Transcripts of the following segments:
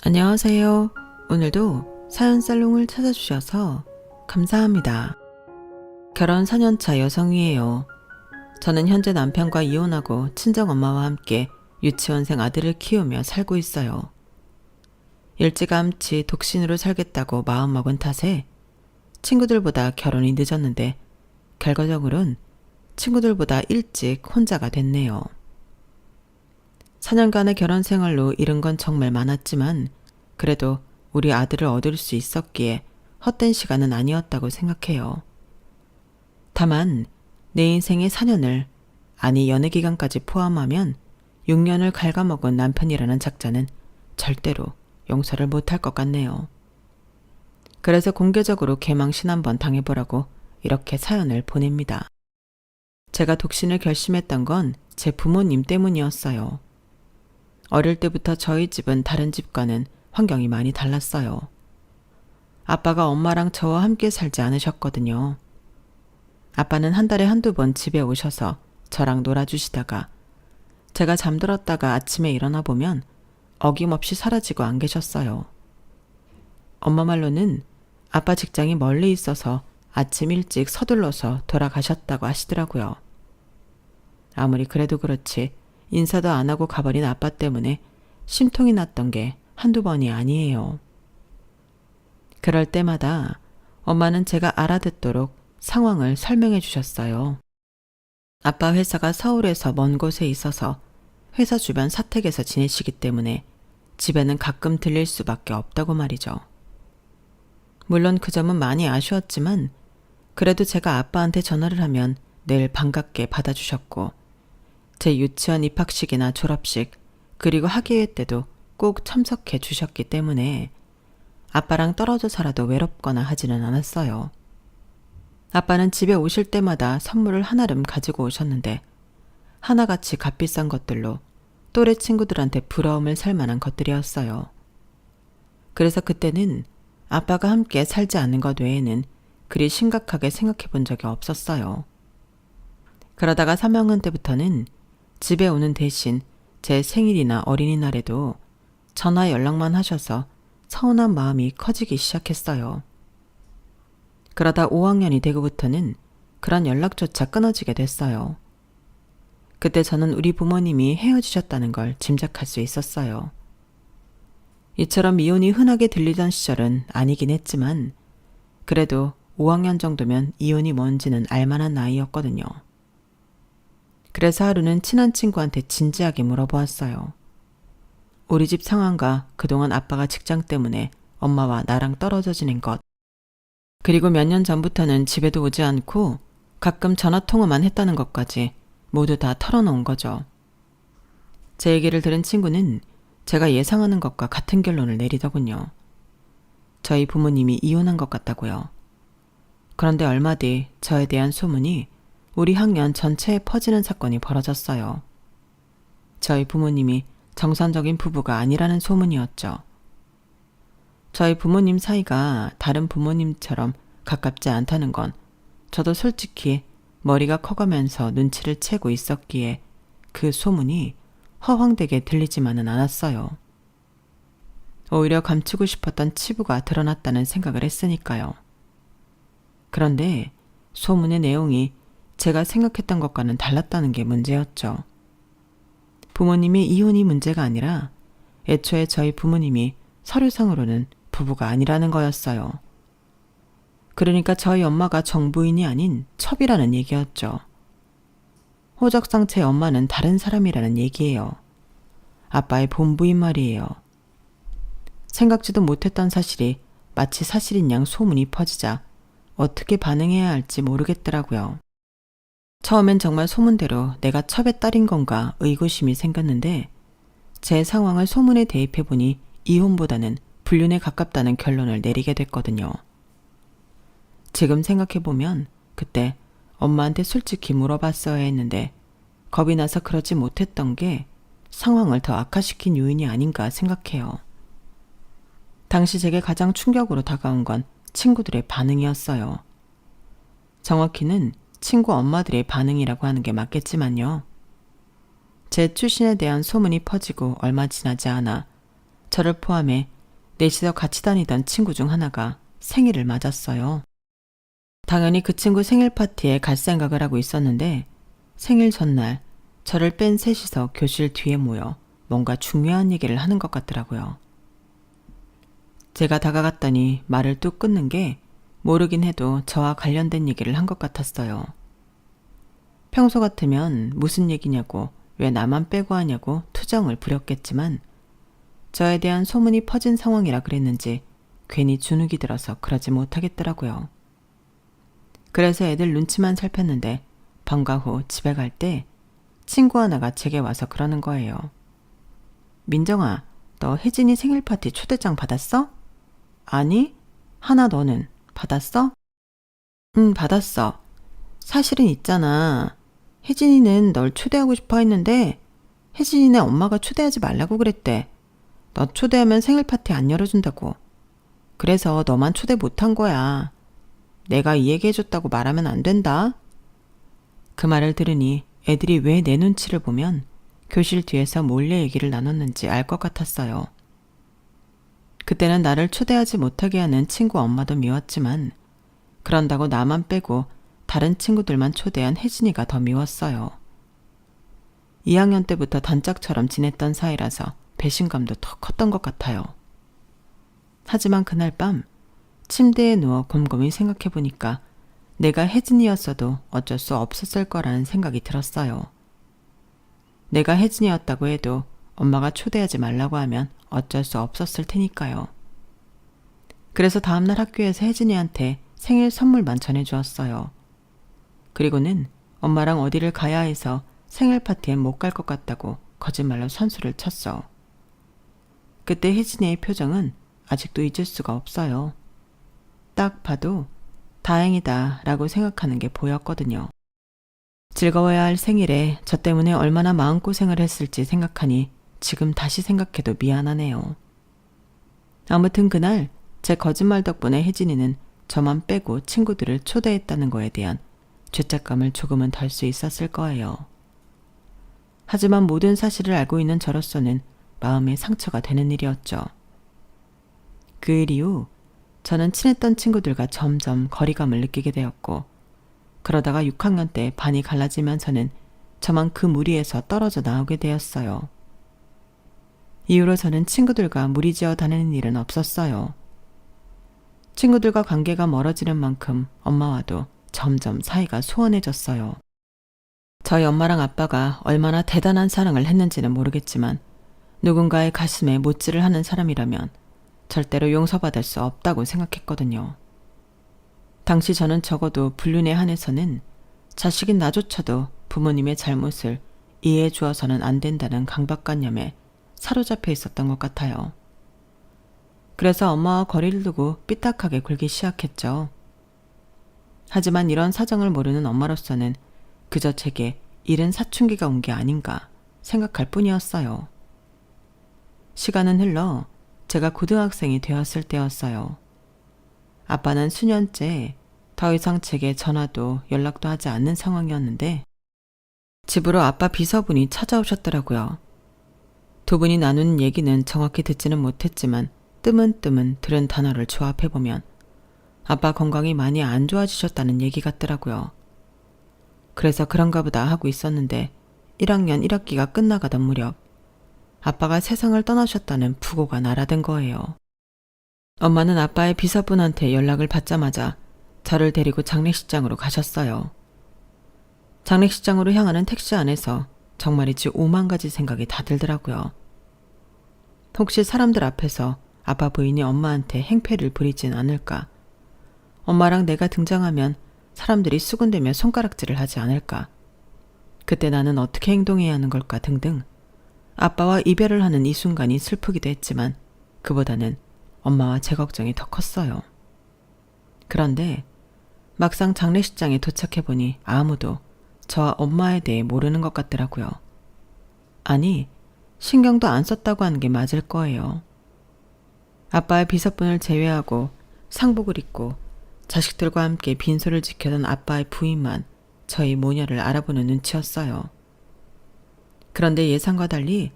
안녕하세요. 오늘도 사연 살롱을 찾아주셔서 감사합니다. 결혼 4년차 여성이에요. 저는 현재 남편과 이혼하고 친정엄마와 함께 유치원생 아들을 키우며 살고 있어요. 일찌감치 독신으로 살겠다고 마음먹은 탓에 친구들보다 결혼이 늦었는데 결과적으론 친구들보다 일찍 혼자가 됐네요. 4년간의 결혼 생활로 잃은 건 정말 많았지만 그래도 우리 아들을 얻을 수 있었기에 헛된 시간은 아니었다고 생각해요. 다만 내 인생의 4년을, 아니 연애 기간까지 포함하면 6년을 갉아먹은 남편이라는 작자는 절대로 용서를 못할 것 같네요. 그래서 공개적으로 개망신 한번 당해보라고 이렇게 사연을 보냅니다. 제가 독신을 결심했던 건 제 부모님 때문이었어요. 어릴 때부터 저희 집은 다른 집과는 환경이 많이 달랐어요. 아빠가 엄마랑 저와 함께 살지 않으셨거든요. 아빠는 한 달에 한두 번 집에 오셔서 저랑 놀아주시다가 제가 잠들었다가 아침에 일어나 보면 어김없이 사라지고 안 계셨어요. 엄마 말로는 아빠 직장이 멀리 있어서 아침 일찍 서둘러서 돌아가셨다고 하시더라고요. 아무리 그래도 그렇지 인사도 안 하고 가버린 아빠 때문에 심통이 났던 게 한두 번이 아니에요. 그럴 때마다 엄마는 제가 알아듣도록 상황을 설명해 주셨어요. 아빠 회사가 서울에서 먼 곳에 있어서 회사 주변 사택에서 지내시기 때문에 집에는 가끔 들릴 수밖에 없다고 말이죠. 물론 그 점은 많이 아쉬웠지만 그래도 제가 아빠한테 전화를 하면 늘 반갑게 받아주셨고 제 유치원 입학식이나 졸업식 그리고 학예회 때도 꼭 참석해 주셨기 때문에 아빠랑 떨어져 살아도 외롭거나 하지는 않았어요. 아빠는 집에 오실 때마다 선물을 한아름 가지고 오셨는데 하나같이 값비싼 것들로 또래 친구들한테 부러움을 살 만한 것들이었어요. 그래서 그때는 아빠가 함께 살지 않는 것 외에는 그리 심각하게 생각해 본 적이 없었어요. 그러다가 3학년 때부터는 집에 오는 대신 제 생일이나 어린이날에도 전화 연락만 하셔서 서운한 마음이 커지기 시작했어요. 그러다 5학년이 되고부터는 그런 연락조차 끊어지게 됐어요. 그때 저는 우리 부모님이 헤어지셨다는 걸 짐작할 수 있었어요. 이처럼 이혼이 흔하게 들리던 시절은 아니긴 했지만 그래도 5학년 정도면 이혼이 뭔지는 알만한 나이였거든요. 그래서 하루는 친한 친구한테 진지하게 물어보았어요. 우리 집 상황과 그동안 아빠가 직장 때문에 엄마와 나랑 떨어져 지낸 것, 그리고 몇 년 전부터는 집에도 오지 않고 가끔 전화통화만 했다는 것까지 모두 다 털어놓은 거죠. 제 얘기를 들은 친구는 제가 예상하는 것과 같은 결론을 내리더군요. 저희 부모님이 이혼한 것 같다고요. 그런데 얼마 뒤 저에 대한 소문이 우리 학년 전체에 퍼지는 사건이 벌어졌어요. 저희 부모님이 정상적인 부부가 아니라는 소문이었죠. 저희 부모님 사이가 다른 부모님처럼 가깝지 않다는 건 저도 솔직히 머리가 커가면서 눈치를 채고 있었기에 그 소문이 허황되게 들리지만은 않았어요. 오히려 감추고 싶었던 치부가 드러났다는 생각을 했으니까요. 그런데 소문의 내용이 제가 생각했던 것과는 달랐다는 게 문제였죠. 부모님이 이혼이 문제가 아니라 애초에 저희 부모님이 서류상으로는 부부가 아니라는 거였어요. 그러니까 저희 엄마가 정부인이 아닌 첩이라는 얘기였죠. 호적상 제 엄마는 다른 사람이라는 얘기예요. 아빠의 본부인 말이에요. 생각지도 못했던 사실이 마치 사실인 양 소문이 퍼지자 어떻게 반응해야 할지 모르겠더라고요. 처음엔 정말 소문대로 내가 첩의 딸인 건가 의구심이 생겼는데 제 상황을 소문에 대입해보니 이혼보다는 불륜에 가깝다는 결론을 내리게 됐거든요. 지금 생각해보면 그때 엄마한테 솔직히 물어봤어야 했는데 겁이 나서 그러지 못했던 게 상황을 더 악화시킨 요인이 아닌가 생각해요. 당시 제게 가장 충격으로 다가온 건 친구들의 반응이었어요. 정확히는 친구 엄마들의 반응이라고 하는 게 맞겠지만요. 제 출신에 대한 소문이 퍼지고 얼마 지나지 않아 저를 포함해 넷이서 같이 다니던 친구 중 하나가 생일을 맞았어요. 당연히 그 친구 생일 파티에 갈 생각을 하고 있었는데 생일 전날 저를 뺀 셋이서 교실 뒤에 모여 뭔가 중요한 얘기를 하는 것 같더라고요. 제가 다가갔더니 말을 뚝 끊는 게 모르긴 해도 저와 관련된 얘기를 한 것 같았어요. 평소 같으면 무슨 얘기냐고 왜 나만 빼고 하냐고 투정을 부렸겠지만 저에 대한 소문이 퍼진 상황이라 그랬는지 괜히 주눅이 들어서 그러지 못하겠더라고요. 그래서 애들 눈치만 살폈는데 방과 후 집에 갈 때 친구 하나가 제게 와서 그러는 거예요. 민정아, 너 혜진이 생일 파티 초대장 받았어? 아니, 하나 너는 받았어? 응, 받았어. 사실은 있잖아. 혜진이는 널 초대하고 싶어 했는데 혜진이네 엄마가 초대하지 말라고 그랬대. 너 초대하면 생일 파티 안 열어준다고. 그래서 너만 초대 못한 거야. 내가 이 얘기 해줬다고 말하면 안 된다. 그 말을 들으니 애들이 왜 내 눈치를 보면 교실 뒤에서 몰래 얘기를 나눴는지 알 것 같았어요. 그때는 나를 초대하지 못하게 하는 친구 엄마도 미웠지만 그런다고 나만 빼고 다른 친구들만 초대한 혜진이가 더 미웠어요. 2학년 때부터 단짝처럼 지냈던 사이라서 배신감도 더 컸던 것 같아요. 하지만 그날 밤 침대에 누워 곰곰이 생각해보니까 내가 혜진이었어도 어쩔 수 없었을 거라는 생각이 들었어요. 내가 혜진이었다고 해도 엄마가 초대하지 말라고 하면 어쩔 수 없었을 테니까요. 그래서 다음날 학교에서 혜진이한테 생일 선물만 전해주었어요. 그리고는 엄마랑 어디를 가야 해서 생일 파티엔 못 갈 것 같다고 거짓말로 선수를 쳤어. 그때 혜진이의 표정은 아직도 잊을 수가 없어요. 딱 봐도 다행이다 라고 생각하는 게 보였거든요. 즐거워야 할 생일에 저 때문에 얼마나 마음고생을 했을지 생각하니 지금 다시 생각해도 미안하네요. 아무튼 그날 제 거짓말 덕분에 혜진이는 저만 빼고 친구들을 초대했다는 거에 대한 죄책감을 조금은 덜 수 있었을 거예요. 하지만 모든 사실을 알고 있는 저로서는 마음에 상처가 되는 일이었죠. 그 일 이후 저는 친했던 친구들과 점점 거리감을 느끼게 되었고 그러다가 6학년 때 반이 갈라지면서는 저만 그 무리에서 떨어져 나오게 되었어요. 이후로 저는 친구들과 무리지어 다니는 일은 없었어요. 친구들과 관계가 멀어지는 만큼 엄마와도 점점 사이가 소원해졌어요. 저희 엄마랑 아빠가 얼마나 대단한 사랑을 했는지는 모르겠지만 누군가의 가슴에 못질을 하는 사람이라면 절대로 용서받을 수 없다고 생각했거든요. 당시 저는 적어도 불륜에 한해서는 자식인 나조차도 부모님의 잘못을 이해해 주어서는 안 된다는 강박관념에 사로잡혀 있었던 것 같아요. 그래서 엄마와 거리를 두고 삐딱하게 굴기 시작했죠. 하지만 이런 사정을 모르는 엄마로서는 그저 제게 이른 사춘기가 온 게 아닌가 생각할 뿐이었어요. 시간은 흘러 제가 고등학생이 되었을 때였어요. 아빠는 수년째 더 이상 제게 전화도 연락도 하지 않는 상황이었는데 집으로 아빠 비서분이 찾아오셨더라고요. 두 분이 나누는 얘기는 정확히 듣지는 못했지만 뜨문뜨문 들은 단어를 조합해보면 아빠 건강이 많이 안 좋아지셨다는 얘기 같더라고요. 그래서 그런가 보다 하고 있었는데 1학년 1학기가 끝나가던 무렵 아빠가 세상을 떠나셨다는 부고가 날아든 거예요. 엄마는 아빠의 비서분한테 연락을 받자마자 저를 데리고 장례식장으로 가셨어요. 장례식장으로 향하는 택시 안에서 정말이지 오만 가지 생각이 다 들더라고요. 혹시 사람들 앞에서 아빠 부인이 엄마한테 행패를 부리진 않을까? 엄마랑 내가 등장하면 사람들이 수군대며 손가락질을 하지 않을까? 그때 나는 어떻게 행동해야 하는 걸까 등등 아빠와 이별을 하는 이 순간이 슬프기도 했지만 그보다는 엄마와 제 걱정이 더 컸어요. 그런데 막상 장례식장에 도착해보니 아무도 저와 엄마에 대해 모르는 것 같더라고요. 아니, 신경도 안 썼다고 하는 게 맞을 거예요. 아빠의 비서분을 제외하고 상복을 입고 자식들과 함께 빈소를 지켜던 아빠의 부인만 저희 모녀를 알아보는 눈치였어요. 그런데 예상과 달리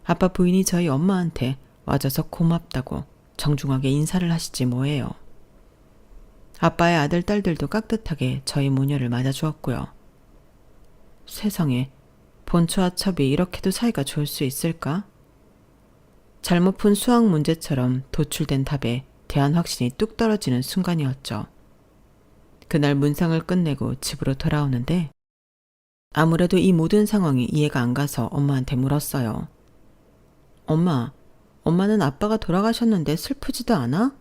아빠 부인이 저희 엄마한테 와줘서 고맙다고 정중하게 인사를 하시지 뭐예요. 아빠의 아들, 딸들도 깍듯하게 저희 모녀를 맞아주었고요. 세상에, 본초와 첩이 이렇게도 사이가 좋을 수 있을까? 잘못 푼 수학 문제처럼 도출된 답에 대한 확신이 뚝 떨어지는 순간이었죠. 그날 문상을 끝내고 집으로 돌아오는데 아무래도 이 모든 상황이 이해가 안 가서 엄마한테 물었어요. 엄마는 아빠가 돌아가셨는데 슬프지도 않아?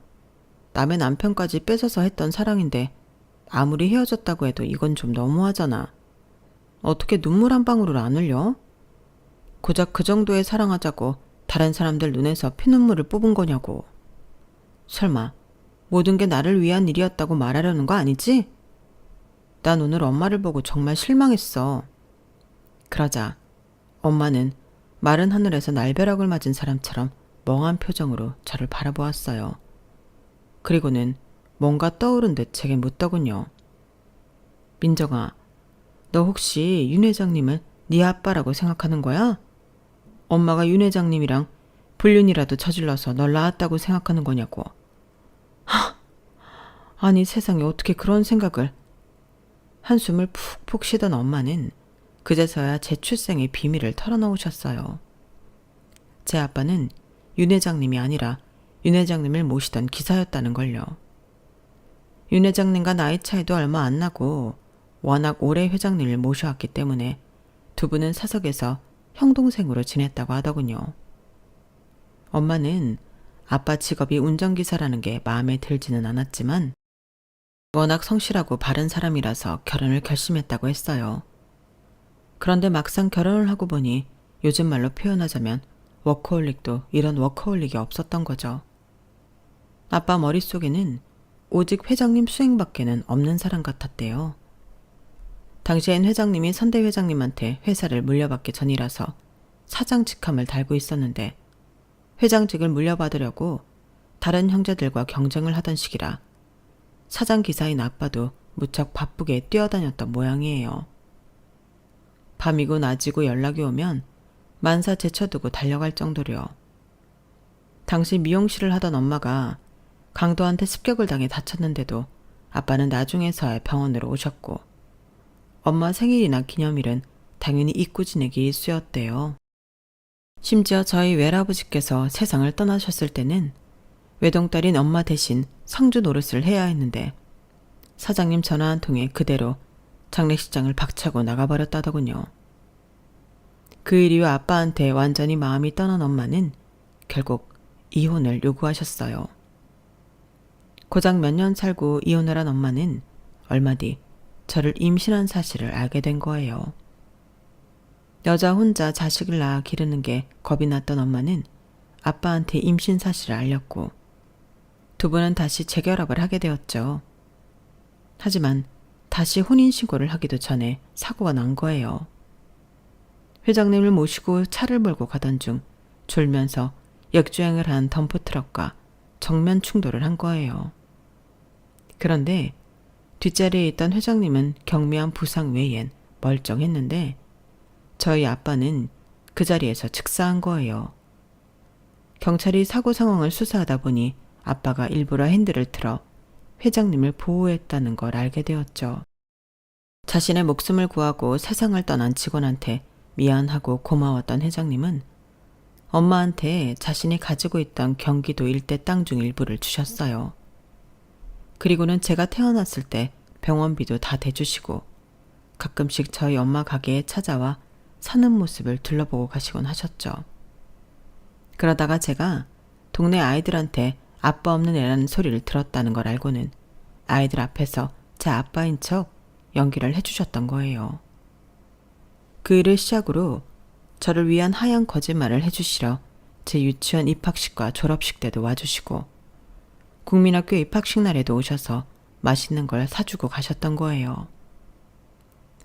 남의 남편까지 뺏어서 했던 사랑인데 아무리 헤어졌다고 해도 이건 좀 너무하잖아. 어떻게 눈물 한 방울을 안 흘려? 고작 그 정도의 사랑하자고 다른 사람들 눈에서 피눈물을 뽑은 거냐고. 설마 모든 게 나를 위한 일이었다고 말하려는 거 아니지? 난 오늘 엄마를 보고 정말 실망했어. 그러자 엄마는 마른 하늘에서 날벼락을 맞은 사람처럼 멍한 표정으로 저를 바라보았어요. 그리고는 뭔가 떠오른 듯 제게 묻더군요. 민정아, 너 혹시 윤 회장님을 네 아빠라고 생각하는 거야? 엄마가 윤 회장님이랑 불륜이라도 저질러서 널 낳았다고 생각하는 거냐고. 아니 세상에 어떻게 그런 생각을. 한숨을 푹푹 쉬던 엄마는 그제서야 제 출생의 비밀을 털어놓으셨어요. 제 아빠는 윤 회장님이 아니라 윤 회장님을 모시던 기사였다는 걸요. 윤 회장님과 나이 차이도 얼마 안 나고 워낙 오래 회장님을 모셔왔기 때문에 두 분은 사석에서 형동생으로 지냈다고 하더군요. 엄마는 아빠 직업이 운전기사라는 게 마음에 들지는 않았지만 워낙 성실하고 바른 사람이라서 결혼을 결심했다고 했어요. 그런데 막상 결혼을 하고 보니 요즘 말로 표현하자면 워커홀릭도 이런 워커홀릭이 없었던 거죠. 아빠 머릿속에는 오직 회장님 수행밖에는 없는 사람 같았대요. 당시엔 회장님이 선대 회장님한테 회사를 물려받기 전이라서 사장 직함을 달고 있었는데 회장직을 물려받으려고 다른 형제들과 경쟁을 하던 시기라 사장 기사인 아빠도 무척 바쁘게 뛰어다녔던 모양이에요. 밤이고 낮이고 연락이 오면 만사 제쳐두고 달려갈 정도로요. 당시 미용실을 하던 엄마가 강도한테 습격을 당해 다쳤는데도 아빠는 나중에서야 병원으로 오셨고 엄마 생일이나 기념일은 당연히 잊고 지내기 일쑤였대요. 심지어 저희 외할아버지께서 세상을 떠나셨을 때는 외동딸인 엄마 대신 상주 노릇을 해야 했는데 사장님 전화 한 통에 그대로 장례식장을 박차고 나가버렸다더군요. 그 일 이후 아빠한테 완전히 마음이 떠난 엄마는 결국 이혼을 요구하셨어요. 고작 몇 년 살고 이혼을 한 엄마는 얼마 뒤 저를 임신한 사실을 알게 된 거예요. 여자 혼자 자식을 낳아 기르는 게 겁이 났던 엄마는 아빠한테 임신 사실을 알렸고 두 분은 다시 재결합을 하게 되었죠. 하지만 다시 혼인신고를 하기도 전에 사고가 난 거예요. 회장님을 모시고 차를 몰고 가던 중 졸면서 역주행을 한 덤프트럭과 정면 충돌을 한 거예요. 그런데 뒷자리에 있던 회장님은 경미한 부상 외엔 멀쩡했는데 저희 아빠는 그 자리에서 즉사한 거예요. 경찰이 사고 상황을 수사하다 보니 아빠가 일부러 핸들을 틀어 회장님을 보호했다는 걸 알게 되었죠. 자신의 목숨을 구하고 세상을 떠난 직원한테 미안하고 고마웠던 회장님은 엄마한테 자신이 가지고 있던 경기도 일대 땅 중 일부를 주셨어요. 그리고는 제가 태어났을 때 병원비도 다 대주시고 가끔씩 저희 엄마 가게에 찾아와 사는 모습을 둘러보고 가시곤 하셨죠. 그러다가 제가 동네 아이들한테 아빠 없는 애라는 소리를 들었다는 걸 알고는 아이들 앞에서 제 아빠인 척 연기를 해주셨던 거예요. 그 일을 시작으로 저를 위한 하얀 거짓말을 해주시러 제 유치원 입학식과 졸업식 때도 와주시고 국민학교 입학식 날에도 오셔서 맛있는 걸 사주고 가셨던 거예요.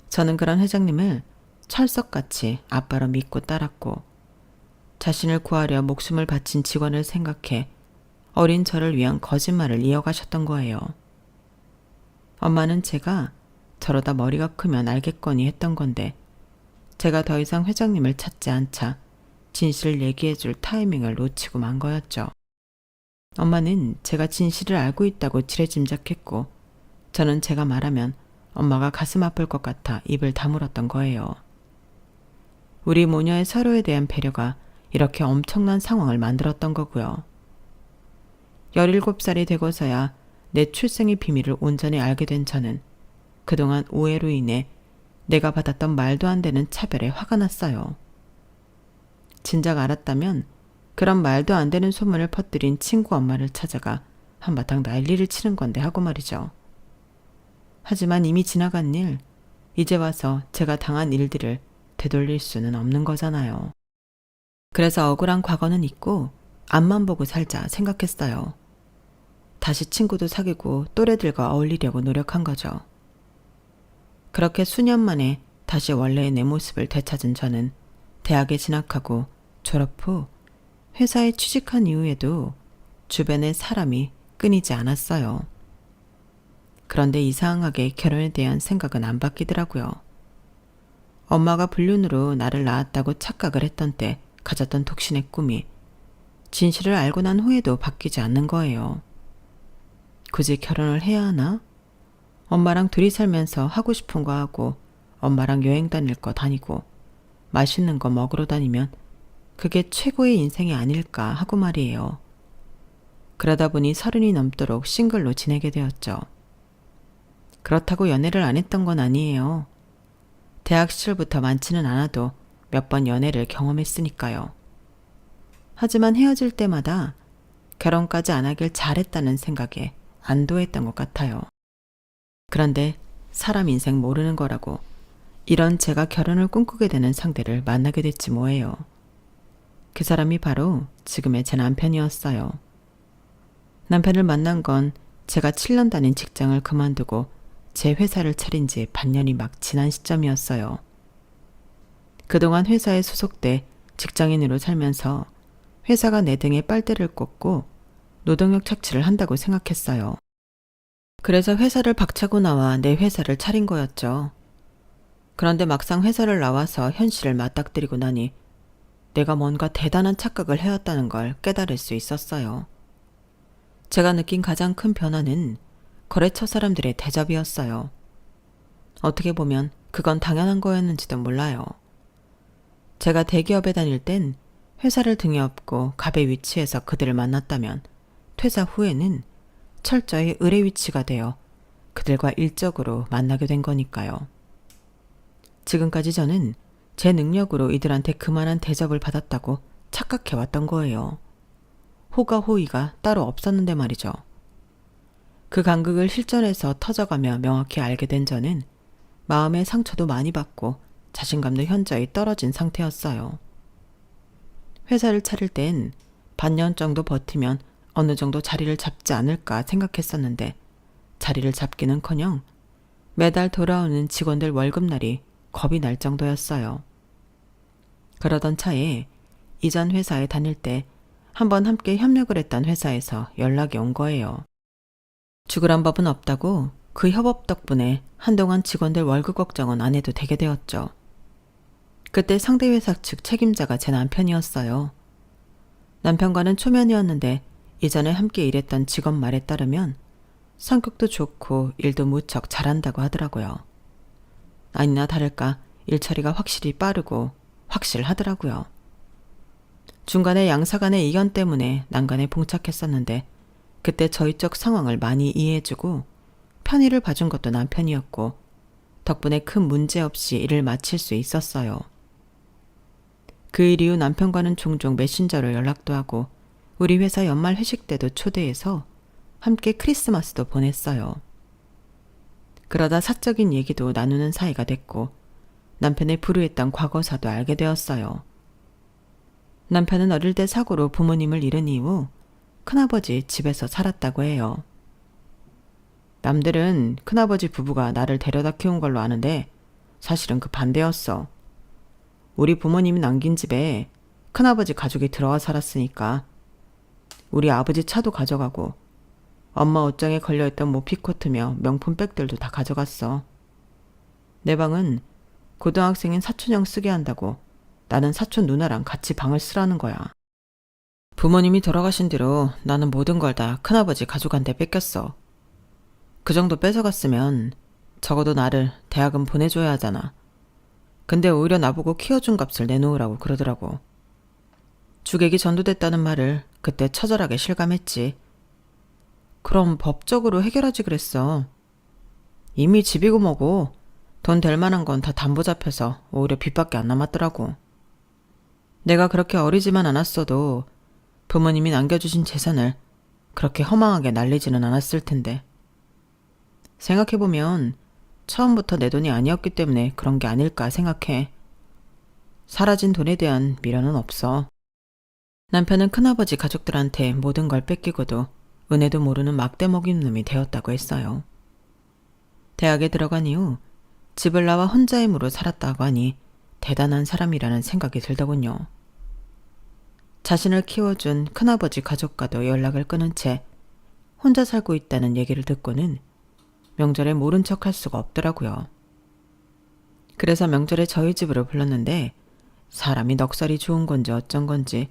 저는 그런 회장님을 철석같이 아빠로 믿고 따랐고 자신을 구하려 목숨을 바친 직원을 생각해 어린 저를 위한 거짓말을 이어가셨던 거예요. 엄마는 제가 저러다 머리가 크면 알겠거니 했던 건데 제가 더 이상 회장님을 찾지 않자 진실을 얘기해줄 타이밍을 놓치고 만 거였죠. 엄마는 제가 진실을 알고 있다고 지레짐작했고 저는 제가 말하면 엄마가 가슴 아플 것 같아 입을 다물었던 거예요. 우리 모녀의 서로에 대한 배려가 이렇게 엄청난 상황을 만들었던 거고요. 17살이 되고서야 내 출생의 비밀을 온전히 알게 된 저는 그동안 오해로 인해 내가 받았던 말도 안 되는 차별에 화가 났어요. 진작 알았다면 그런 말도 안 되는 소문을 퍼뜨린 친구 엄마를 찾아가 한바탕 난리를 치는 건데 하고 말이죠. 하지만 이미 지나간 일, 이제 와서 제가 당한 일들을 되돌릴 수는 없는 거잖아요. 그래서 억울한 과거는 잊고 앞만 보고 살자 생각했어요. 다시 친구도 사귀고 또래들과 어울리려고 노력한 거죠. 그렇게 수년 만에 다시 원래의 내 모습을 되찾은 저는 대학에 진학하고 졸업 후 회사에 취직한 이후에도 주변에 사람이 끊이지 않았어요. 그런데 이상하게 결혼에 대한 생각은 안 바뀌더라고요. 엄마가 불륜으로 나를 낳았다고 착각을 했던 때 가졌던 독신의 꿈이 진실을 알고 난 후에도 바뀌지 않는 거예요. 굳이 결혼을 해야 하나? 엄마랑 둘이 살면서 하고 싶은 거 하고 엄마랑 여행 다닐 거 다니고 맛있는 거 먹으러 다니면 그게 최고의 인생이 아닐까 하고 말이에요. 그러다 보니 30이 넘도록 싱글로 지내게 되었죠. 그렇다고 연애를 안 했던 건 아니에요. 대학 시절부터 많지는 않아도 몇 번 연애를 경험했으니까요. 하지만 헤어질 때마다 결혼까지 안 하길 잘했다는 생각에 안도했던 것 같아요. 그런데 사람 인생 모르는 거라고 이런 제가 결혼을 꿈꾸게 되는 상대를 만나게 됐지 뭐예요. 그 사람이 바로 지금의 제 남편이었어요. 남편을 만난 건 제가 7년 다닌 직장을 그만두고 제 회사를 차린 지 반년이 막 지난 시점이었어요. 그동안 회사에 소속돼 직장인으로 살면서 회사가 내 등에 빨대를 꽂고 노동력 착취를 한다고 생각했어요. 그래서 회사를 박차고 나와 내 회사를 차린 거였죠. 그런데 막상 회사를 나와서 현실을 맞닥뜨리고 나니 내가 뭔가 대단한 착각을 해왔다는 걸 깨달을 수 있었어요. 제가 느낀 가장 큰 변화는 거래처 사람들의 대접이었어요. 어떻게 보면 그건 당연한 거였는지도 몰라요. 제가 대기업에 다닐 땐 회사를 등에 업고 갑의 위치에서 그들을 만났다면 퇴사 후에는 철저히 을의 위치가 되어 그들과 일적으로 만나게 된 거니까요. 지금까지 저는 제 능력으로 이들한테 그만한 대접을 받았다고 착각해왔던 거예요. 호가 호의가 따로 없었는데 말이죠. 그 간극을 실전에서 터져가며 명확히 알게 된 저는 마음의 상처도 많이 받고 자신감도 현저히 떨어진 상태였어요. 회사를 차릴 땐 반년 정도 버티면 어느 정도 자리를 잡지 않을까 생각했었는데 자리를 잡기는커녕 매달 돌아오는 직원들 월급날이 겁이 날 정도였어요. 그러던 차에 이전 회사에 다닐 때 한번 함께 협력을 했던 회사에서 연락이 온 거예요. 죽으란 법은 없다고 그 협업 덕분에 한동안 직원들 월급 걱정은 안 해도 되게 되었죠. 그때 상대 회사 측 책임자가 제 남편이었어요. 남편과는 초면이었는데 이전에 함께 일했던 직원 말에 따르면 성격도 좋고 일도 무척 잘한다고 하더라고요. 아니나 다를까 일처리가 확실히 빠르고 확실하더라고요. 중간에 양사 간의 이견 때문에 난간에 봉착했었는데 그때 저희 쪽 상황을 많이 이해해주고 편의를 봐준 것도 남편이었고 덕분에 큰 문제 없이 일을 마칠 수 있었어요. 그 일 이후 남편과는 종종 메신저로 연락도 하고 우리 회사 연말 회식 때도 초대해서 함께 크리스마스도 보냈어요. 그러다 사적인 얘기도 나누는 사이가 됐고 남편의 불우했던 과거사도 알게 되었어요. 남편은 어릴 때 사고로 부모님을 잃은 이후 큰아버지 집에서 살았다고 해요. 남들은 큰아버지 부부가 나를 데려다 키운 걸로 아는데 사실은 그 반대였어. 우리 부모님이 남긴 집에 큰아버지 가족이 들어와 살았으니까 우리 아버지 차도 가져가고 엄마 옷장에 걸려있던 모피코트며 명품 백들도 다 가져갔어. 내 방은 고등학생인 사촌형 쓰게 한다고 나는 사촌 누나랑 같이 방을 쓰라는 거야. 부모님이 돌아가신 뒤로 나는 모든 걸 다 큰아버지 가족한테 뺏겼어. 그 정도 뺏어갔으면 적어도 나를 대학은 보내줘야 하잖아. 근데 오히려 나보고 키워준 값을 내놓으라고 그러더라고. 주객이 전도됐다는 말을 그때 처절하게 실감했지. 그럼 법적으로 해결하지 그랬어. 이미 집이고 뭐고 돈 될 만한 건 다 담보 잡혀서 오히려 빚밖에 안 남았더라고. 내가 그렇게 어리지만 않았어도 부모님이 남겨주신 재산을 그렇게 허망하게 날리지는 않았을 텐데. 생각해보면 처음부터 내 돈이 아니었기 때문에 그런 게 아닐까 생각해. 사라진 돈에 대한 미련은 없어. 남편은 큰아버지 가족들한테 모든 걸 뺏기고도 은혜도 모르는 막대 먹인 놈이 되었다고 했어요. 대학에 들어간 이후 집을 나와 혼자 힘으로 살았다고 하니 대단한 사람이라는 생각이 들더군요. 자신을 키워준 큰아버지 가족과도 연락을 끊은 채 혼자 살고 있다는 얘기를 듣고는 명절에 모른 척 할 수가 없더라고요. 그래서 명절에 저희 집으로 불렀는데 사람이 넉살이 좋은 건지 어쩐 건지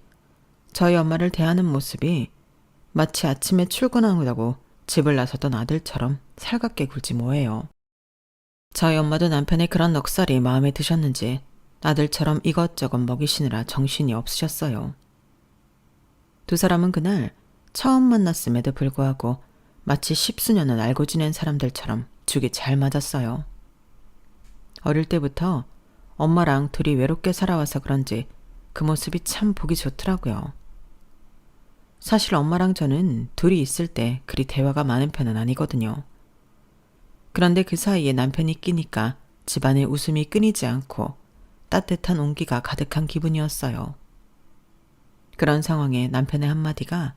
저희 엄마를 대하는 모습이 마치 아침에 출근하고 집을 나서던 아들처럼 살갑게 굴지 뭐예요. 저희 엄마도 남편의 그런 넉살이 마음에 드셨는지 아들처럼 이것저것 먹이시느라 정신이 없으셨어요. 두 사람은 그날 처음 만났음에도 불구하고 마치 십수년을 알고 지낸 사람들처럼 죽이 잘 맞았어요. 어릴 때부터 엄마랑 둘이 외롭게 살아와서 그런지 그 모습이 참 보기 좋더라고요. 사실 엄마랑 저는 둘이 있을 때 그리 대화가 많은 편은 아니거든요. 그런데 그 사이에 남편이 끼니까 집안에 웃음이 끊이지 않고 따뜻한 온기가 가득한 기분이었어요. 그런 상황에 남편의 한마디가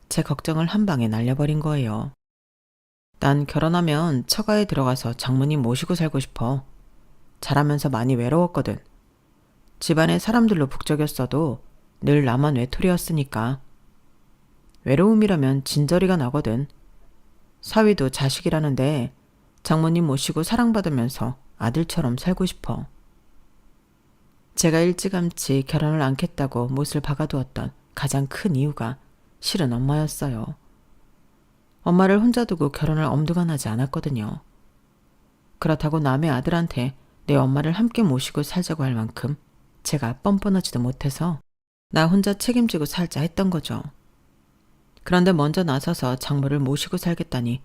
제 걱정을 한 방에 날려버린 거예요. 난 결혼하면 처가에 들어가서 장모님 모시고 살고 싶어. 자라면서 많이 외로웠거든. 집안의 사람들로 북적였어도 늘 나만 외톨이였으니까. 외로움이라면 진저리가 나거든. 사위도 자식이라는데 장모님 모시고 사랑받으면서 아들처럼 살고 싶어. 제가 일찌감치 결혼을 않겠다고 못을 박아두었던 가장 큰 이유가 실은 엄마였어요. 엄마를 혼자 두고 결혼을 엄두가나지 않았거든요. 그렇다고 남의 아들한테 내 엄마를 함께 모시고 살자고 할 만큼 제가 뻔뻔하지도 못해서 나 혼자 책임지고 살자 했던 거죠. 그런데 먼저 나서서 장모를 모시고 살겠다니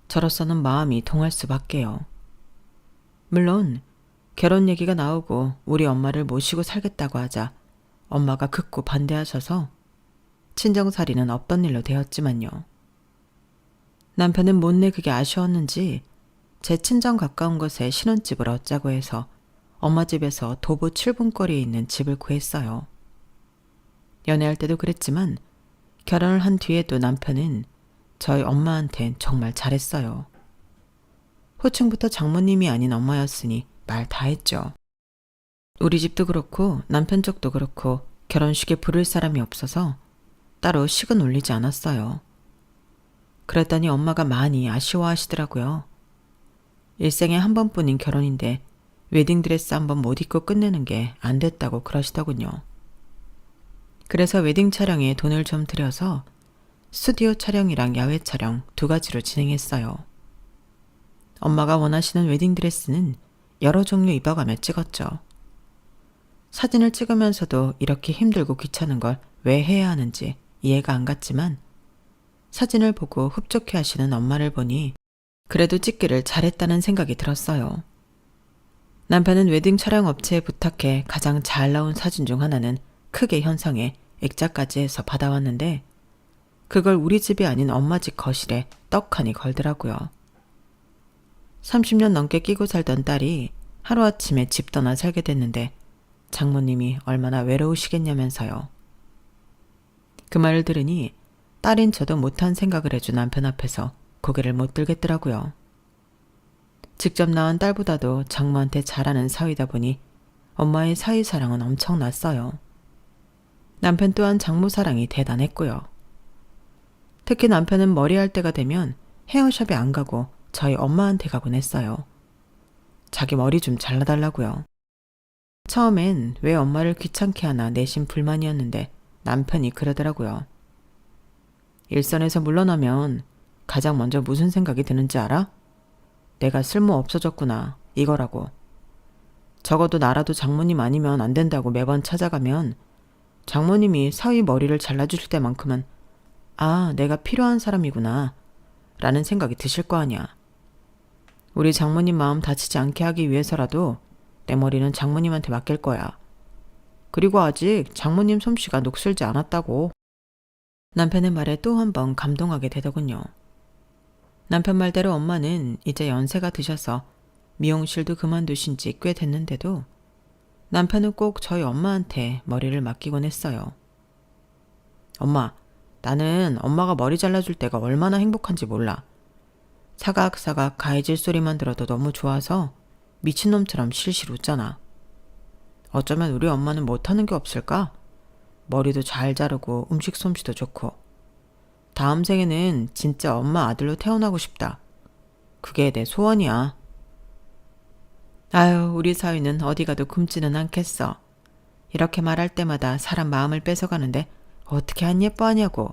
저로서는 마음이 동할 수밖에요. 물론 결혼 얘기가 나오고 우리 엄마를 모시고 살겠다고 하자 엄마가 극구 반대하셔서 친정살이는 없던 일로 되었지만요. 남편은 못내 그게 아쉬웠는지 제 친정 가까운 곳에 신혼집을 얻자고 해서 엄마 집에서 도보 7분 거리에 있는 집을 구했어요. 연애할 때도 그랬지만 결혼을 한 뒤에도 남편은 저희 엄마한텐 정말 잘했어요. 호칭부터 장모님이 아닌 엄마였으니 말 다 했죠. 우리 집도 그렇고 남편 쪽도 그렇고 결혼식에 부를 사람이 없어서 따로 식은 올리지 않았어요. 그랬더니 엄마가 많이 아쉬워하시더라고요. 일생에 한 번뿐인 결혼인데 웨딩드레스 한 번 못 입고 끝내는 게 안 됐다고 그러시더군요. 그래서 웨딩 촬영에 돈을 좀 들여서 스튜디오 촬영이랑 야외 촬영 두 가지로 진행했어요. 엄마가 원하시는 웨딩드레스는 여러 종류 입어가며 찍었죠. 사진을 찍으면서도 이렇게 힘들고 귀찮은 걸 왜 해야 하는지 이해가 안 갔지만 사진을 보고 흡족해 하시는 엄마를 보니 그래도 찍기를 잘했다는 생각이 들었어요. 남편은 웨딩 촬영 업체에 부탁해 가장 잘 나온 사진 중 하나는 크게 현상해 액자까지 해서 받아왔는데 그걸 우리 집이 아닌 엄마 집 거실에 떡하니 걸더라고요. 30년 넘게 끼고 살던 딸이 하루아침에 집 떠나 살게 됐는데 장모님이 얼마나 외로우시겠냐면서요. 그 말을 들으니 딸인 저도 못한 생각을 해준 남편 앞에서 고개를 못 들겠더라고요. 직접 낳은 딸보다도 장모한테 잘하는 사위다 보니 엄마의 사위 사랑은 엄청났어요. 남편 또한 장모 사랑이 대단했고요. 특히 남편은 머리할 때가 되면 헤어샵에 안 가고 저희 엄마한테 가곤 했어요. 자기 머리 좀 잘라달라고요. 처음엔 왜 엄마를 귀찮게 하나 내심 불만이었는데 남편이 그러더라고요. 일선에서 물러나면 가장 먼저 무슨 생각이 드는지 알아? 내가 쓸모 없어졌구나, 이거라고. 적어도 나라도 장모님 아니면 안 된다고 매번 찾아가면 장모님이 사위 머리를 잘라주실 때만큼은 아, 내가 필요한 사람이구나 라는 생각이 드실 거 아니야. 우리 장모님 마음 다치지 않게 하기 위해서라도 내 머리는 장모님한테 맡길 거야. 그리고 아직 장모님 솜씨가 녹슬지 않았다고. 남편의 말에 또 한 번 감동하게 되더군요. 남편 말대로 엄마는 이제 연세가 드셔서 미용실도 그만두신 지 꽤 됐는데도 남편은 꼭 저희 엄마한테 머리를 맡기곤 했어요. 엄마, 나는 엄마가 머리 잘라줄 때가 얼마나 행복한지 몰라. 사각사각 가해질 소리만 들어도 너무 좋아서 미친놈처럼 실실 웃잖아. 어쩌면 우리 엄마는 못하는 게 없을까? 머리도 잘 자르고 음식 솜씨도 좋고. 다음 생에는 진짜 엄마 아들로 태어나고 싶다. 그게 내 소원이야. 아유, 우리 사위는 어디 가도 굶지는 않겠어. 이렇게 말할 때마다 사람 마음을 뺏어가는데 어떻게 안 예뻐하냐고.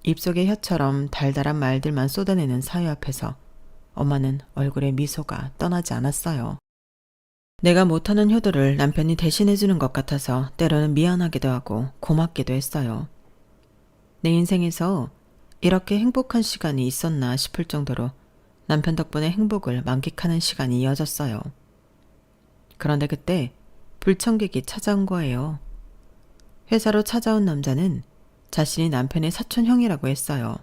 입속의 혀처럼 달달한 말들만 쏟아내는 사위 앞에서 엄마는 얼굴에 미소가 떠나지 않았어요. 내가 못하는 효도를 남편이 대신해주는 것 같아서 때로는 미안하기도 하고 고맙기도 했어요. 내 인생에서 이렇게 행복한 시간이 있었나 싶을 정도로 남편 덕분에 행복을 만끽하는 시간이 이어졌어요. 그런데 그때 불청객이 찾아온 거예요. 회사로 찾아온 남자는 자신이 남편의 사촌 형이라고 했어요.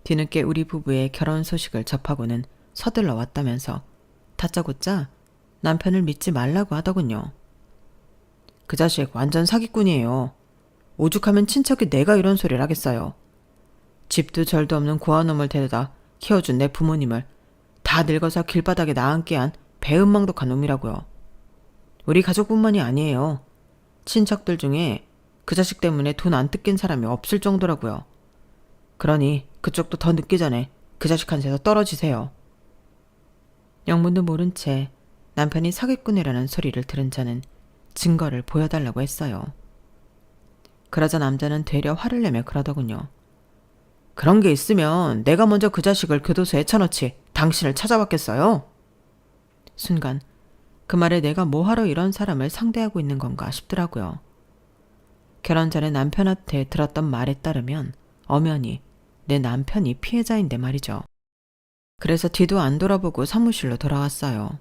뒤늦게 우리 부부의 결혼 소식을 접하고는 서둘러 왔다면서 다짜고짜 남편을 믿지 말라고 하더군요. 그 자식 완전 사기꾼이에요. 오죽하면 친척이 내가 이런 소리를 하겠어요. 집도 절도 없는 고아놈을 데려다 키워준 내 부모님을 다 늙어서 길바닥에 나앉게 한 배은망덕한 놈이라고요. 우리 가족뿐만이 아니에요. 친척들 중에 그 자식 때문에 돈 안 뜯긴 사람이 없을 정도라고요. 그러니 그쪽도 더 늦기 전에 그 자식한테서 떨어지세요. 영문도 모른 채 남편이 사기꾼이라는 소리를 들은 자는 증거를 보여달라고 했어요. 그러자 남자는 되려 화를 내며 그러더군요. 그런 게 있으면 내가 먼저 그 자식을 교도소에 쳐넣지 당신을 찾아왔겠어요? 순간 그 말에 내가 뭐하러 이런 사람을 상대하고 있는 건가 싶더라고요. 결혼 전에 남편한테 들었던 말에 따르면 엄연히 내 남편이 피해자인데 말이죠. 그래서 뒤도 안 돌아보고 사무실로 돌아왔어요.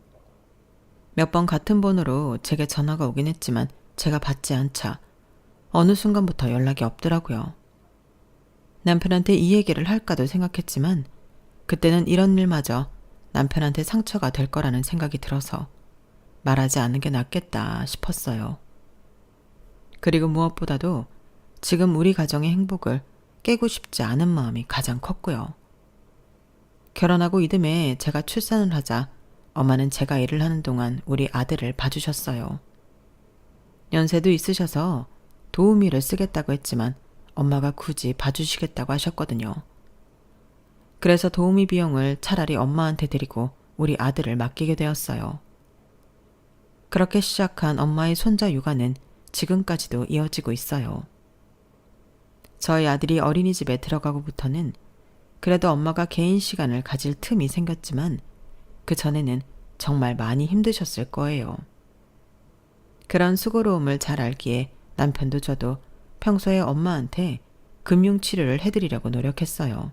몇 번 같은 번호로 제게 전화가 오긴 했지만 제가 받지 않자 어느 순간부터 연락이 없더라고요. 남편한테 이 얘기를 할까도 생각했지만 그때는 이런 일마저 남편한테 상처가 될 거라는 생각이 들어서 말하지 않는 게 낫겠다 싶었어요. 그리고 무엇보다도 지금 우리 가정의 행복을 깨고 싶지 않은 마음이 가장 컸고요. 결혼하고 이듬해 제가 출산을 하자 엄마는 제가 일을 하는 동안 우리 아들을 봐주셨어요. 연세도 있으셔서 도우미를 쓰겠다고 했지만 엄마가 굳이 봐주시겠다고 하셨거든요. 그래서 도우미 비용을 차라리 엄마한테 드리고 우리 아들을 맡기게 되었어요. 그렇게 시작한 엄마의 손자 육아는 지금까지도 이어지고 있어요. 저희 아들이 어린이집에 들어가고부터는 그래도 엄마가 개인 시간을 가질 틈이 생겼지만 그 전에는 정말 많이 힘드셨을 거예요. 그런 수고로움을 잘 알기에 남편도 저도 평소에 엄마한테 금융치료를 해드리려고 노력했어요.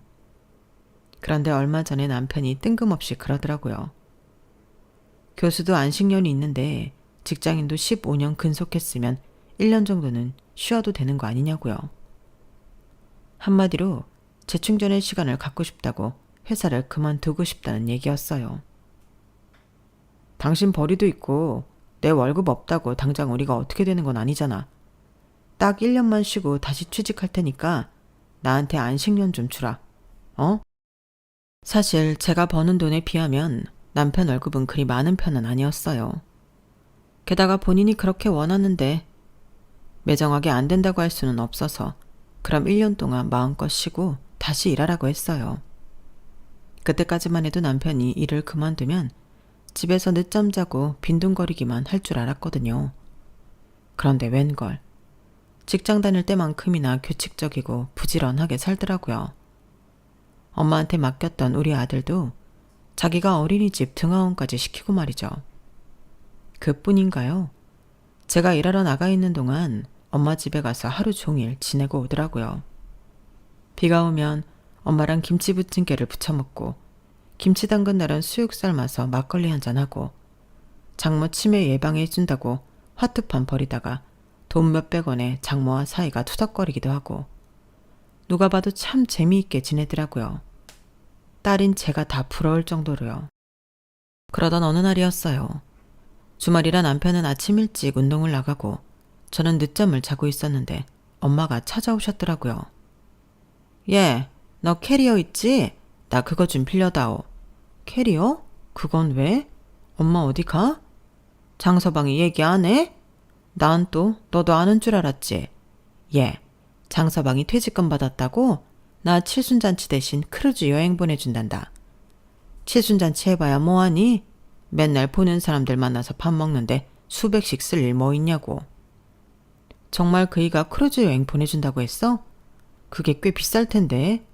그런데 얼마 전에 남편이 뜬금없이 그러더라고요. 교수도 안식년이 있는데 직장인도 15년 근속했으면 1년 정도는 쉬어도 되는 거 아니냐고요. 한마디로 재충전의 시간을 갖고 싶다고 회사를 그만두고 싶다는 얘기였어요. 당신 벌이도 있고 내 월급 없다고 당장 우리가 어떻게 되는 건 아니잖아. 딱 1년만 쉬고 다시 취직할 테니까 나한테 안식년 좀 주라. 어? 사실 제가 버는 돈에 비하면 남편 월급은 그리 많은 편은 아니었어요. 게다가 본인이 그렇게 원하는데 매정하게 안 된다고 할 수는 없어서 그럼 1년 동안 마음껏 쉬고 다시 일하라고 했어요. 그때까지만 해도 남편이 일을 그만두면 집에서 늦잠 자고 빈둥거리기만 할 줄 알았거든요. 그런데 웬걸. 직장 다닐 때만큼이나 규칙적이고 부지런하게 살더라고요. 엄마한테 맡겼던 우리 아들도 자기가 어린이집 등하원까지 시키고 말이죠. 그뿐인가요? 제가 일하러 나가 있는 동안 엄마 집에 가서 하루 종일 지내고 오더라고요. 비가 오면 엄마랑 김치 부침개를 부쳐 먹고, 김치 담근 날은 수육 삶아서 막걸리 한잔하고, 장모 치매 예방해 준다고 화투판 버리다가 돈 몇백 원에 장모와 사이가 투덕거리기도 하고, 누가 봐도 참 재미있게 지내더라고요. 딸인 제가 다 부러울 정도로요. 그러던 어느 날이었어요. 주말이라 남편은 아침 일찍 운동을 나가고 저는 늦잠을 자고 있었는데 엄마가 찾아오셨더라고요. 얘, 너 캐리어 있지? 나 그거 좀 빌려다오. 캐리어? 그건 왜? 엄마 어디 가? 장서방이 얘기 안 해? 난 또 너도 아는 줄 알았지. 얘, 장서방이 퇴직금 받았다고? 나 칠순잔치 대신 크루즈 여행 보내준단다. 칠순잔치 해봐야 뭐하니? 맨날 보는 사람들 만나서 밥 먹는데 수백씩 쓸 일 뭐 있냐고. 정말 그이가 크루즈 여행 보내준다고 했어? 그게 꽤 비쌀 텐데.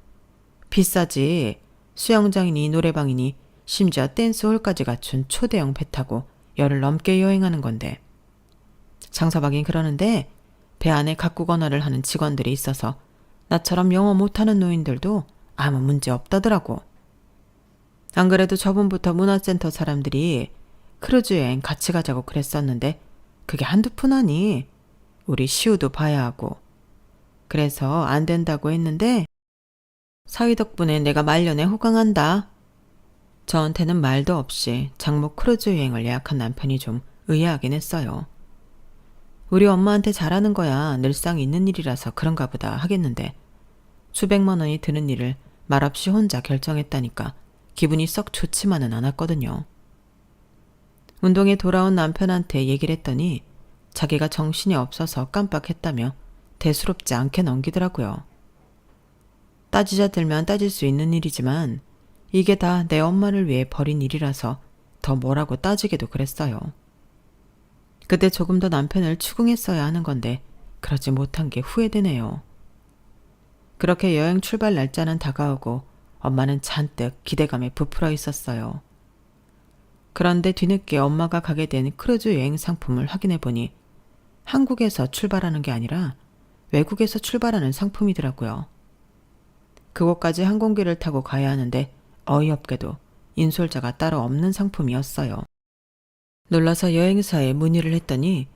비싸지. 수영장이니 노래방이니 심지어 댄스홀까지 갖춘 초대형 배 타고 열흘 넘게 여행하는 건데. 장서방이 그러는데 배 안에 각국 언어를 하는 직원들이 있어서 나처럼 영어 못하는 노인들도 아무 문제 없다더라고. 안 그래도 저번부터 문화센터 사람들이 크루즈 여행 같이 가자고 그랬었는데 그게 한두 푼 아니. 우리 시우도 봐야 하고. 그래서 안 된다고 했는데 사위 덕분에 내가 말년에 호강한다. 저한테는 말도 없이 장모 크루즈 여행을 예약한 남편이 좀 의아하긴 했어요. 우리 엄마한테 잘하는 거야 늘상 있는 일이라서 그런가 보다 하겠는데 수백만 원이 드는 일을 말없이 혼자 결정했다니까 기분이 썩 좋지만은 않았거든요. 운동에 돌아온 남편한테 얘기를 했더니 자기가 정신이 없어서 깜빡했다며 대수롭지 않게 넘기더라고요. 따지자 들면 따질 수 있는 일이지만 이게 다 내 엄마를 위해 벌인 일이라서 더 뭐라고 따지기도 그랬어요. 그때 조금 더 남편을 추궁했어야 하는 건데 그러지 못한 게 후회되네요. 그렇게 여행 출발 날짜는 다가오고 엄마는 잔뜩 기대감에 부풀어 있었어요. 그런데 뒤늦게 엄마가 가게 된 크루즈 여행 상품을 확인해 보니 한국에서 출발하는 게 아니라 외국에서 출발하는 상품이더라고요. 그곳까지 항공기를 타고 가야 하는데 어이없게도 인솔자가 따로 없는 상품이었어요. 놀라서 여행사에 문의를 했더니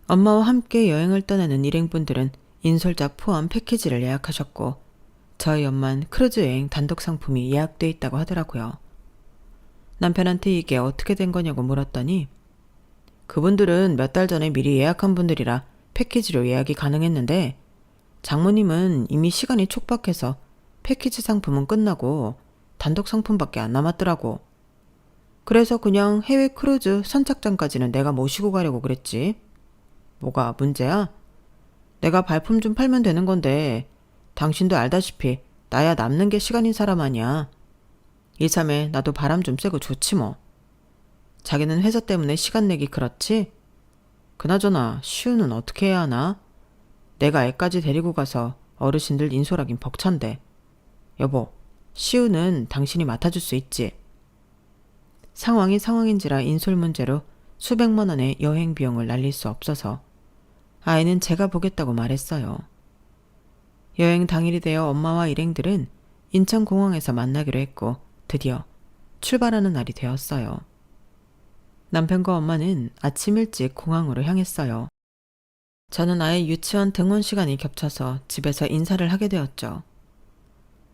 엄마와 함께 여행을 떠나는 일행분들은 인솔자 포함 패키지를 예약하셨고 저희 엄만 크루즈 여행 단독 상품이 예약돼 있다고 하더라고요. 남편한테 이게 어떻게 된 거냐고 물었더니 그분들은 몇 달 전에 미리 예약한 분들이라 패키지로 예약이 가능했는데 장모님은 이미 시간이 촉박해서 패키지 상품은 끝나고 단독 상품밖에 안 남았더라고. 그래서 그냥 해외 크루즈 선착장까지는 내가 모시고 가려고 그랬지. 뭐가 문제야? 내가 발품 좀 팔면 되는 건데 당신도 알다시피 나야 남는 게 시간인 사람 아니야. 이참에 나도 바람 좀 쐬고 좋지 뭐. 자기는 회사 때문에 시간 내기 그렇지? 그나저나 시우는 어떻게 해야 하나? 내가 애까지 데리고 가서 어르신들 인솔하긴 벅찬데. 여보, 시우는 당신이 맡아줄 수 있지? 상황이 상황인지라 인솔 문제로 수백만 원의 여행 비용을 날릴 수 없어서 아이는 제가 보겠다고 말했어요. 여행 당일이 되어 엄마와 일행들은 인천공항에서 만나기로 했고 드디어 출발하는 날이 되었어요. 남편과 엄마는 아침 일찍 공항으로 향했어요. 저는 아이 유치원 등원 시간이 겹쳐서 집에서 인사를 하게 되었죠.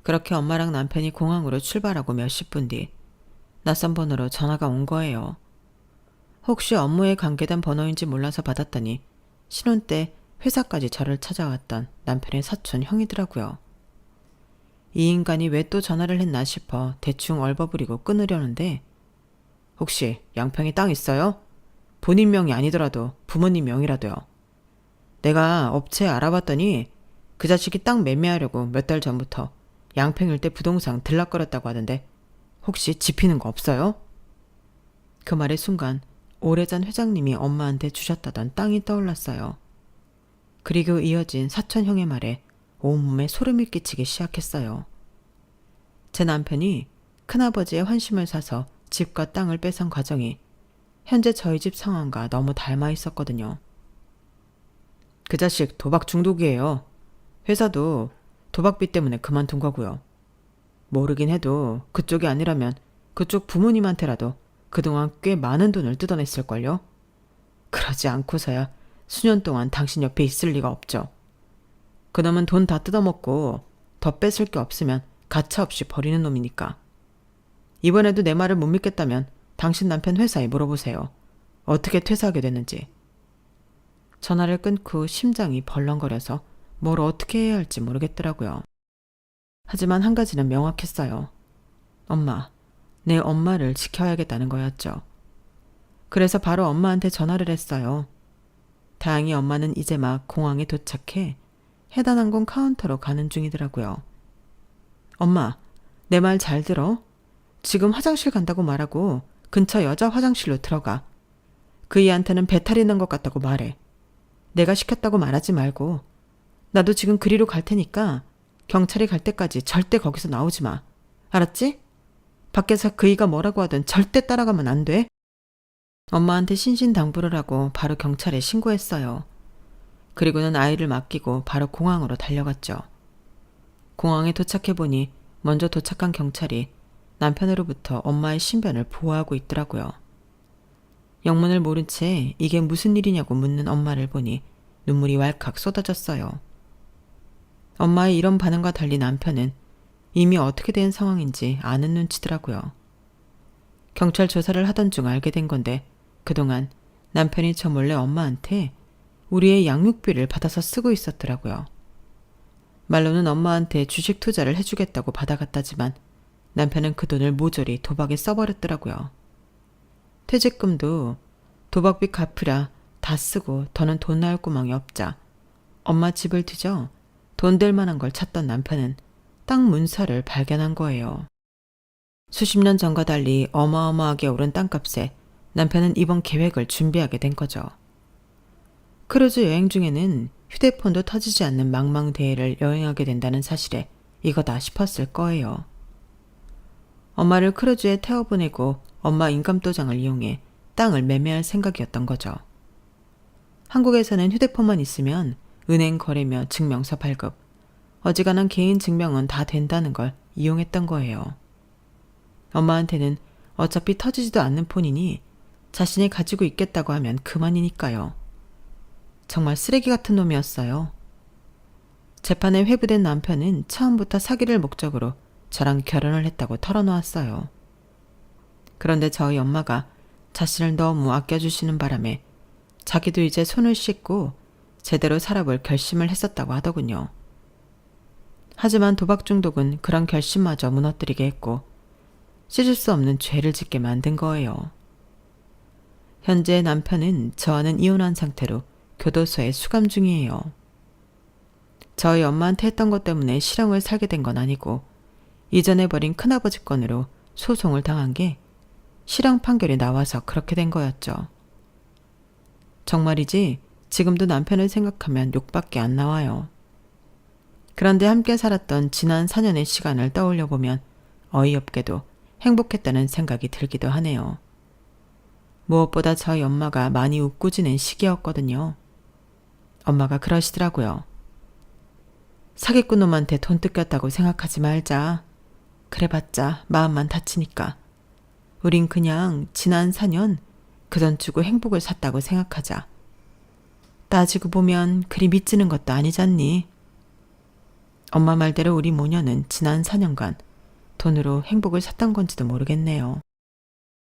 그렇게 엄마랑 남편이 공항으로 출발하고 몇십 분 뒤 낯선 번호로 전화가 온 거예요. 혹시 업무에 관계된 번호인지 몰라서 받았더니 신혼 때 회사까지 저를 찾아왔던 남편의 사촌 형이더라고요. 이 인간이 왜 또 전화를 했나 싶어 대충 얼버무리고 끊으려는데 혹시 양평에 땅 있어요? 본인 명이 아니더라도 부모님 명이라도요. 내가 업체 알아봤더니 그 자식이 땅 매매하려고 몇 달 전부터 양평 일대 부동산 들락거렸다고 하던데 혹시 집히는 거 없어요? 그 말의 순간 오래전 회장님이 엄마한테 주셨다던 땅이 떠올랐어요. 그리고 이어진 사촌형의 말에 온몸에 소름이 끼치기 시작했어요. 제 남편이 큰아버지의 환심을 사서 집과 땅을 뺏은 과정이 현재 저희 집 상황과 너무 닮아 있었거든요. 그 자식 도박 중독이에요. 회사도 도박비 때문에 그만둔 거고요. 모르긴 해도 그쪽이 아니라면 그쪽 부모님한테라도 그동안 꽤 많은 돈을 뜯어냈을걸요. 그러지 않고서야 수년 동안 당신 옆에 있을 리가 없죠. 그놈은 돈 다 뜯어먹고 더 뺏을 게 없으면 가차없이 버리는 놈이니까. 이번에도 내 말을 못 믿겠다면 당신 남편 회사에 물어보세요. 어떻게 퇴사하게 됐는지. 전화를 끊고 심장이 벌렁거려서 뭘 어떻게 해야 할지 모르겠더라고요. 하지만 한 가지는 명확했어요. 엄마, 내 엄마를 지켜야겠다는 거였죠. 그래서 바로 엄마한테 전화를 했어요. 다행히 엄마는 이제 막 공항에 도착해 해단항공 카운터로 가는 중이더라고요. 엄마, 내 말 잘 들어? 지금 화장실 간다고 말하고 근처 여자 화장실로 들어가. 그 이한테는 배탈이 난 것 같다고 말해. 내가 시켰다고 말하지 말고. 나도 지금 그리로 갈 테니까 경찰이 갈 때까지 절대 거기서 나오지 마. 알았지? 밖에서 그이가 뭐라고 하든 절대 따라가면 안 돼. 엄마한테 신신당부를 하고 바로 경찰에 신고했어요. 그리고는 아이를 맡기고 바로 공항으로 달려갔죠. 공항에 도착해보니 먼저 도착한 경찰이 남편으로부터 엄마의 신변을 보호하고 있더라고요. 영문을 모른 채 이게 무슨 일이냐고 묻는 엄마를 보니 눈물이 왈칵 쏟아졌어요. 엄마의 이런 반응과 달리 남편은 이미 어떻게 된 상황인지 아는 눈치더라고요. 경찰 조사를 하던 중 알게 된 건데 그동안 남편이 저 몰래 엄마한테 우리의 양육비를 받아서 쓰고 있었더라고요. 말로는 엄마한테 주식 투자를 해주겠다고 받아갔다지만 남편은 그 돈을 모조리 도박에 써버렸더라고요. 퇴직금도 도박비 갚으랴 다 쓰고 더는 돈 나올 구멍이 없자 엄마 집을 뒤져 돈 될 만한 걸 찾던 남편은 땅 문서를 발견한 거예요. 수십 년 전과 달리 어마어마하게 오른 땅값에 남편은 이번 계획을 준비하게 된 거죠. 크루즈 여행 중에는 휴대폰도 터지지 않는 망망대해를 여행하게 된다는 사실에 이거다 싶었을 거예요. 엄마를 크루즈에 태워보내고 엄마 인감도장을 이용해 땅을 매매할 생각이었던 거죠. 한국에서는 휴대폰만 있으면 은행 거래며 증명서 발급, 어지간한 개인 증명은 다 된다는 걸 이용했던 거예요. 엄마한테는 어차피 터지지도 않는 폰이니 자신이 가지고 있겠다고 하면 그만이니까요. 정말 쓰레기 같은 놈이었어요. 재판에 회부된 남편은 처음부터 사기를 목적으로 저랑 결혼을 했다고 털어놓았어요. 그런데 저희 엄마가 자신을 너무 아껴주시는 바람에 자기도 이제 손을 씻고 제대로 살아볼 결심을 했었다고 하더군요. 하지만 도박 중독은 그런 결심마저 무너뜨리게 했고 씻을 수 없는 죄를 짓게 만든 거예요. 현재 남편은 저와는 이혼한 상태로 교도소에 수감 중이에요. 저희 엄마한테 했던 것 때문에 실형을 살게 된 건 아니고 이전에 벌인 큰아버지 건으로 소송을 당한 게 실형 판결이 나와서 그렇게 된 거였죠. 정말이지 지금도 남편을 생각하면 욕밖에 안 나와요. 그런데 함께 살았던 지난 4년의 시간을 떠올려 보면 어이없게도 행복했다는 생각이 들기도 하네요. 무엇보다 저희 엄마가 많이 웃고 지낸 시기였거든요. 엄마가 그러시더라고요. 사기꾼 놈한테 돈 뜯겼다고 생각하지 말자. 그래봤자 마음만 다치니까. 우린 그냥 지난 4년 그 돈 주고 행복을 샀다고 생각하자. 따지고 보면 그리 미치는 것도 아니잖니. 엄마 말대로 우리 모녀는 지난 4년간 돈으로 행복을 샀던 건지도 모르겠네요.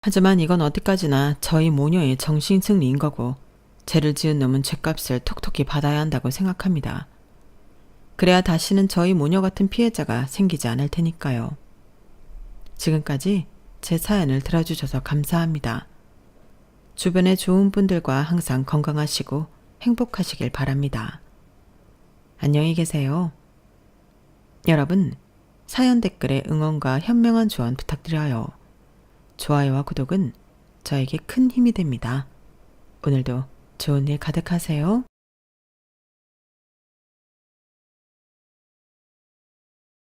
하지만 이건 어디까지나 저희 모녀의 정신승리인 거고 죄를 지은 놈은 죗값을 톡톡히 받아야 한다고 생각합니다. 그래야 다시는 저희 모녀 같은 피해자가 생기지 않을 테니까요. 지금까지 제 사연을 들어주셔서 감사합니다. 주변의 좋은 분들과 항상 건강하시고 행복하시길 바랍니다. 안녕히 계세요. 여러분, 사연 댓글에 응원과 현명한 조언 부탁드려요. 좋아요와 구독은 저에게 큰 힘이 됩니다. 오늘도 좋은 일 가득하세요.